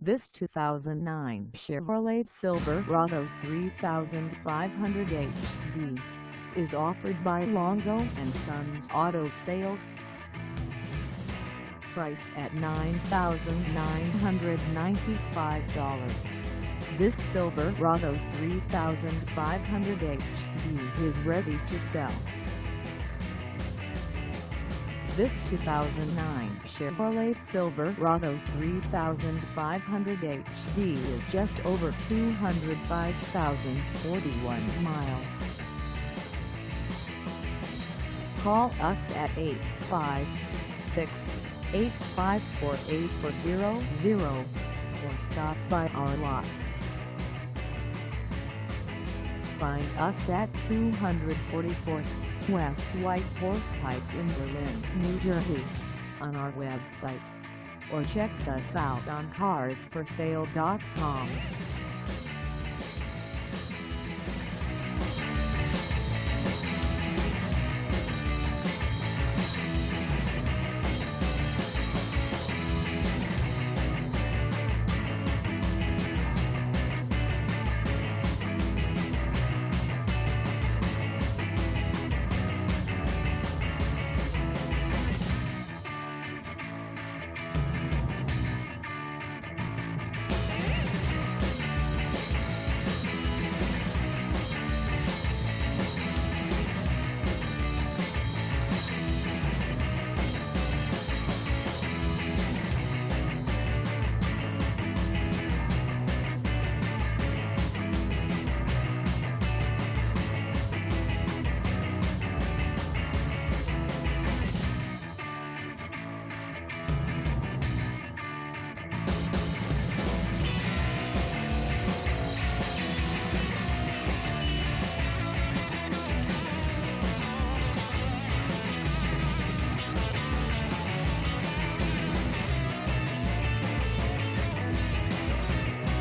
This 2009 Chevrolet Silverado 3500HD is offered by Longo and Sons Auto Sales. Price at $9,995. This Silverado 3500HD is ready to sell. This 2009 Chevrolet Silverado 3500HD is just over 205,041 miles. Call us at 856-854-8400 or stop by our lot. Find us at 244 West White Horse Pike in Berlin, New Jersey, on our website, or check us out on carsforsale.com.